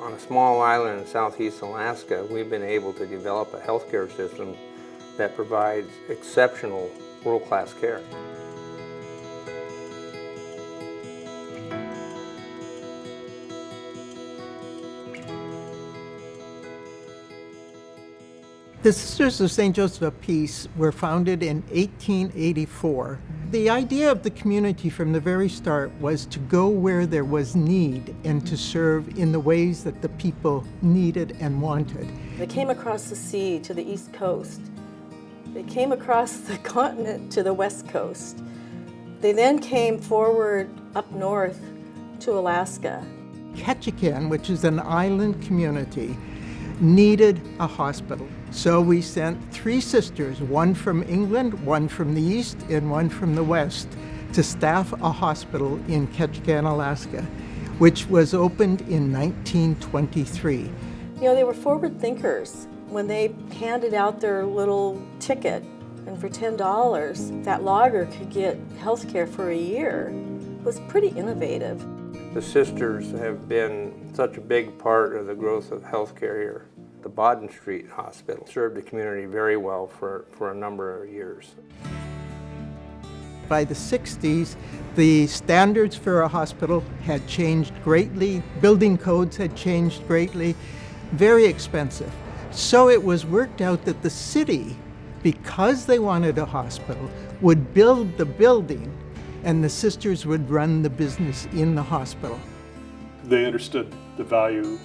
On a small island in southeast Alaska, we've been able to develop a healthcare system that provides exceptional world-class care. The Sisters of St. Joseph of Peace were founded in 1884. The idea of the community from the very start was to go where there was need and to serve in the ways that the people needed and wanted. They came across the sea to the East Coast. They came across the continent to the West Coast. They then came forward up north to Alaska. Ketchikan, which is an island community, needed a hospital. So we sent 3 sisters, one from England, one from the East, and one from the West, to staff a hospital in Ketchikan, Alaska, which was opened in 1923. You know, they were forward thinkers. When they handed out their little ticket, and for $10, that logger could get health care for a year, it was pretty innovative. The sisters have been such a big part of the growth of healthcare here. The Baden Street Hospital served the community very well for a number of years. By the 60s, the standards for a hospital had changed greatly. Building codes had changed greatly. Very expensive. So it was worked out that the city, because they wanted a hospital, would build the building and the sisters would run the business in the hospital. They understood the value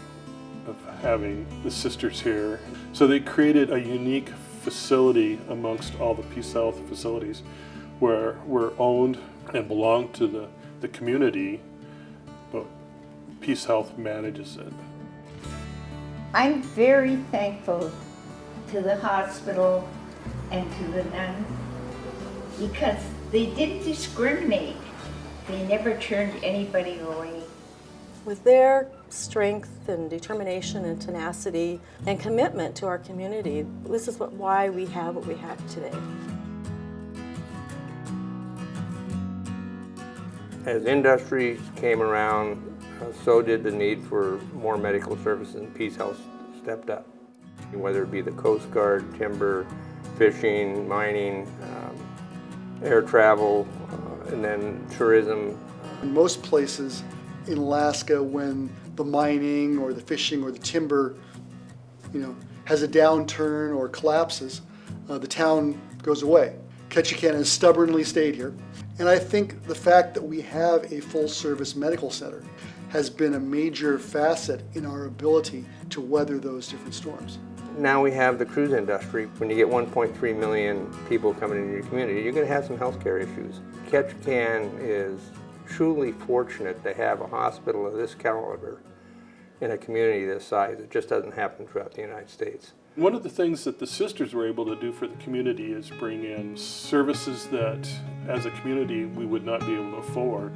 of having the sisters here. So they created a unique facility amongst all the Peace Health facilities where we're owned and belong to the community, but Peace Health manages it. I'm very thankful to the hospital and to the nuns because they didn't discriminate. They never turned anybody away. With their strength and determination and tenacity and commitment to our community, this is why we have what we have today. As industry came around, so did the need for more medical services, and Peace Health stepped up. Whether it be the Coast Guard, timber, fishing, mining, air travel, and then tourism. In most places in Alaska, when the mining or the fishing or the timber, has a downturn or collapses, the town goes away. Ketchikan has stubbornly stayed here. And I think the fact that we have a full-service medical center has been a major facet in our ability to weather those different storms. Now we have the cruise industry. When you get 1.3 million people coming into your community, you're going to have some healthcare issues. Ketchikan is truly fortunate to have a hospital of this caliber in a community this size. It just doesn't happen throughout the United States. One of the things that the sisters were able to do for the community is bring in services that, as a community, we would not be able to afford.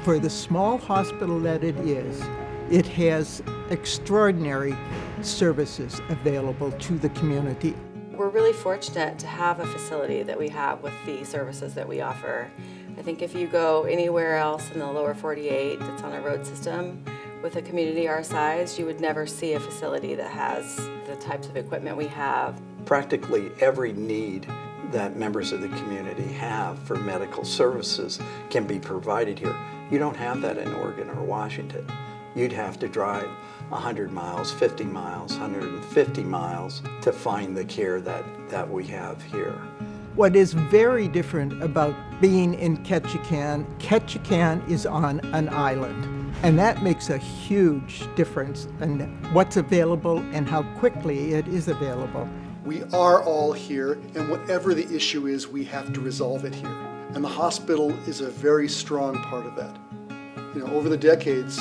For the small hospital that it is, it has extraordinary services available to the community. We're really fortunate to have a facility that we have with the services that we offer. I think if you go anywhere else in the lower 48 that's on a road system with a community our size, you would never see a facility that has the types of equipment we have. Practically every need that members of the community have for medical services can be provided here. You don't have that in Oregon or Washington. You'd have to drive 100 miles, 50 miles, 150 miles to find the care that we have here. What is very different about being in Ketchikan, Ketchikan is on an island. And that makes a huge difference in what's available and how quickly it is available. We are all here, and whatever the issue is, we have to resolve it here. And the hospital is a very strong part of that. Over the decades,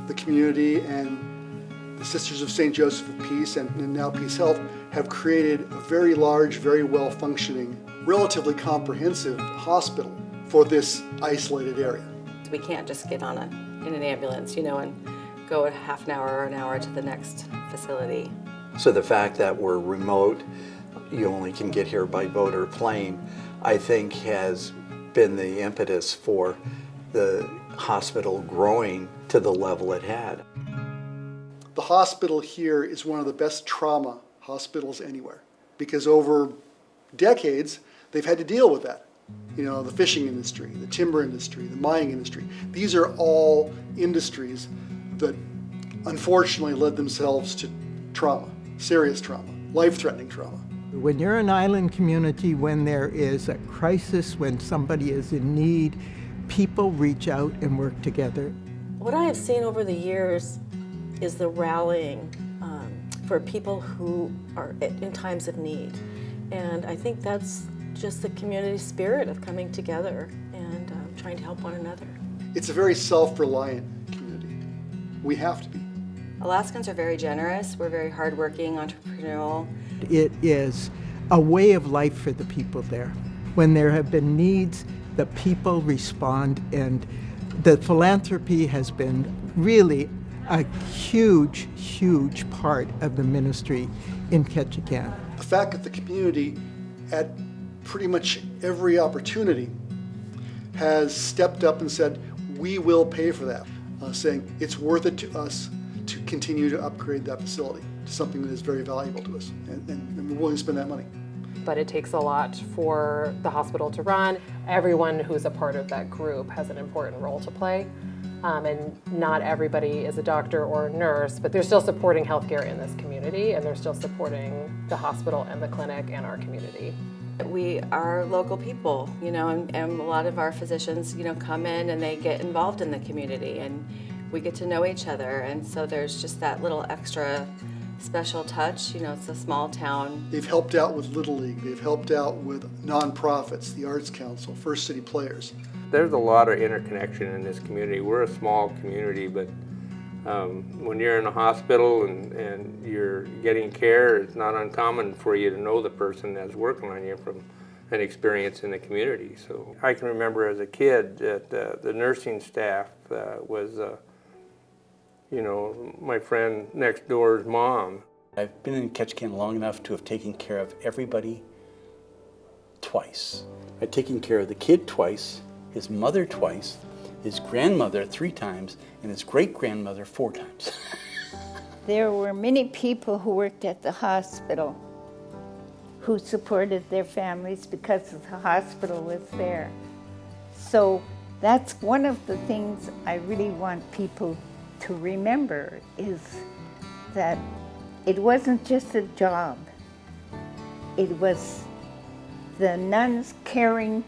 the community and the Sisters of St. Joseph of Peace and now Peace Health have created a very large, very well-functioning, relatively comprehensive hospital for this isolated area. We can't just get in an ambulance, and go a half an hour or an hour to the next facility. So the fact that we're remote, you only can get here by boat or plane, I think has been the impetus for the hospital growing to the level it had. The hospital here is one of the best trauma hospitals anywhere because over decades, they've had to deal with that. You know, the fishing industry, the timber industry, the mining industry. These are all industries that unfortunately led themselves to trauma, serious trauma, life-threatening trauma. When you're an island community, when there is a crisis, when somebody is in need, people reach out and work together. What I have seen over the years is the rallying for people who are in times of need. And I think that's just the community spirit of coming together and trying to help one another. It's a very self-reliant community. We have to be. Alaskans are very generous. We're very hardworking, entrepreneurial. It is a way of life for the people there. When there have been needs, the people respond, and the philanthropy has been really a huge, huge part of the ministry in Ketchikan. The fact that the community, at pretty much every opportunity, has stepped up and said, we will pay for that, saying it's worth it to us to continue to upgrade that facility to something that is very valuable to us, and we're willing to spend that money. But it takes a lot for the hospital to run. Everyone who's a part of that group has an important role to play. And not everybody is a doctor or a nurse, but they're still supporting healthcare in this community, and they're still supporting the hospital and the clinic and our community. We are local people, you know, and a lot of our physicians, you know, come in and they get involved in the community, and we get to know each other, and so there's just that little extra special touch. You know, it's a small town. They've helped out with Little League, they've helped out with nonprofits, the Arts Council, First City Players. There's a lot of interconnection in this community. We're a small community, but when you're in a hospital and you're getting care, it's not uncommon for you to know the person that's working on you from an experience in the community. So I can remember as a kid that the nursing staff was, you know, my friend next door's mom. I've been in Ketchikan long enough to have taken care of everybody twice. I've taken care of the kid twice, his mother twice, his grandmother 3 times, and his great-grandmother 4 times. There were many people who worked at the hospital who supported their families because the hospital was there. So that's one of the things I really want people to remember, is that it wasn't just a job. It was the nuns caring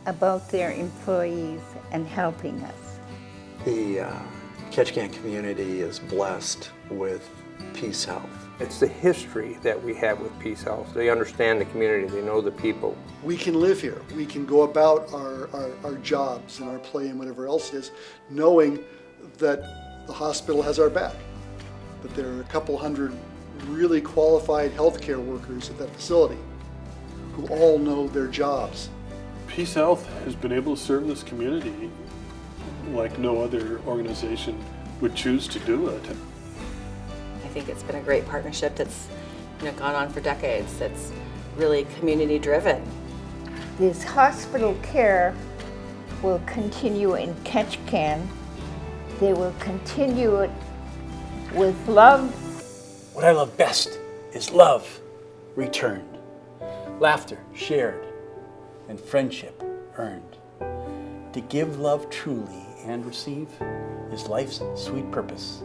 about their employees and helping us. The Ketchikan community is blessed with Peace Health. It's the history that we have with Peace Health. They understand the community, they know the people. We can live here. We can go about our jobs and our play and whatever else it is, knowing that the hospital has our back, that there are a couple hundred really qualified healthcare workers at that facility who all know their jobs. Peace Health has been able to serve this community like no other organization would choose to do it. I think it's been a great partnership that's, you know, gone on for decades. That's really community driven. This hospital care will continue in Ketchikan. They will continue it with love. What I love best is love returned, laughter shared, and friendship earned. To give love truly and receive is life's sweet purpose.